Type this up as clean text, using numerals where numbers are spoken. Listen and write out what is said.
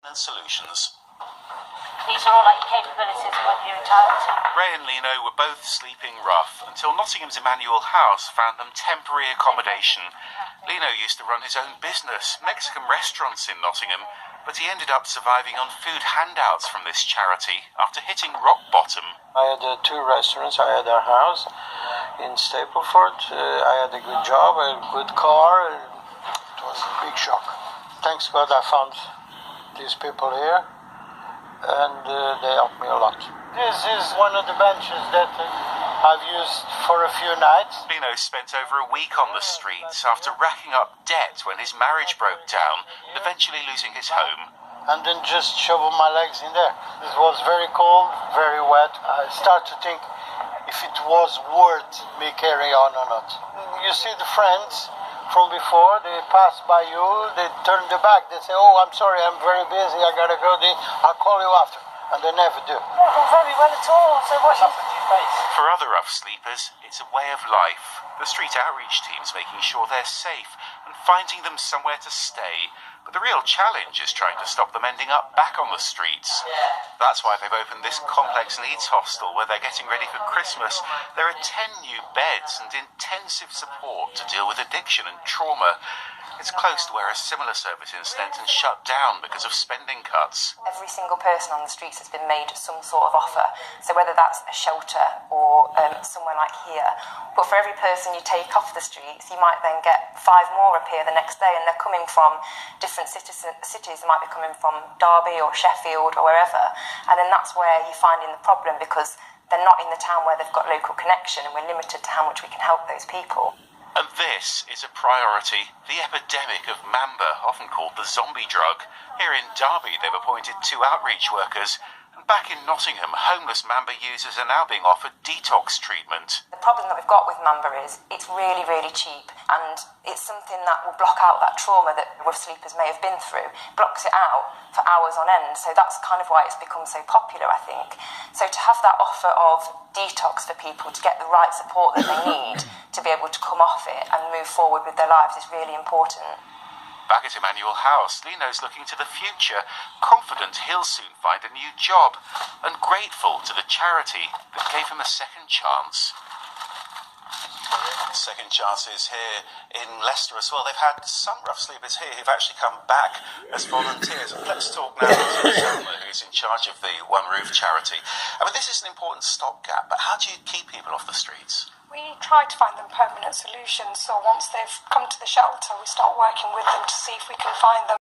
and solutions. These are all like your capabilities and what you're entitled to. Ray and Lino were both sleeping rough until Nottingham's Emmanuel House found them temporary accommodation. Lino used to run his own business, Mexican restaurants in Nottingham, but he ended up surviving on food handouts from this charity after hitting rock bottom. I had 2 restaurants. I had a house in Stapleford. I had a good job, a good car. It was a big shock. Thanks God I found these people here, and they helped me a lot. This is one of the benches that I've used for a few nights. Lino spent over a week on the streets after racking up debt when his marriage broke down and eventually losing his home. And then just shovel my legs in there. It was very cold, very wet. I start to think if it was worth me carrying on or not. You see the friends from before, they pass by you, they turn their back, they say, oh, I'm sorry, I'm very busy, I gotta go, I'll call you after. And they never do. Not very well at all, so what's happened to your face? For other rough sleepers, it's a way of life. The street outreach team's making sure they're safe and finding them somewhere to stay. But the real challenge is trying to stop them ending up back on the streets. That's why they've opened this complex needs hostel where they're getting ready for Christmas. There are 10 new beds and intensive support to deal with addiction and trauma. It's close to where a similar service in Stenton shut down because of spending cuts. Every single person on the streets has been made some sort of offer. So whether that's a shelter or somewhere like here. But for every person you take off the streets, you might then get 5 more appear the next day, and they're coming from different cities. They might be coming from Derby or Sheffield or wherever. And then that's where you're finding the problem, because they're not in the town where they've got local connection, and we're limited to how much we can help those people. And this is a priority, the epidemic of Mamba, often called the zombie drug. Here in Derby, they've appointed 2 outreach workers. And back in Nottingham, homeless Mamba users are now being offered detox treatment. The problem that we've got with Mamba is it's really, really cheap, and it's something that will block out that trauma that rough sleepers may have been through. It blocks it out for hours on end, so that's kind of why it's become so popular, I think. So to have that offer of detox for people to get the right support that they need to be able to come off it and move forward with their lives is really important. Back at Emmanuel House, Lino's looking to the future, confident he'll soon find a new job, and grateful to the charity that gave him a second chance. Second chances here in Leicester as well. They've had some rough sleepers here who've actually come back as volunteers. Let's talk now to Selma, who's in charge of the One Roof charity. I mean, this is an important stopgap, but how do you keep people off the streets? We try to find them permanent solutions, so once they've come to the shelter, we start working with them to see if we can find them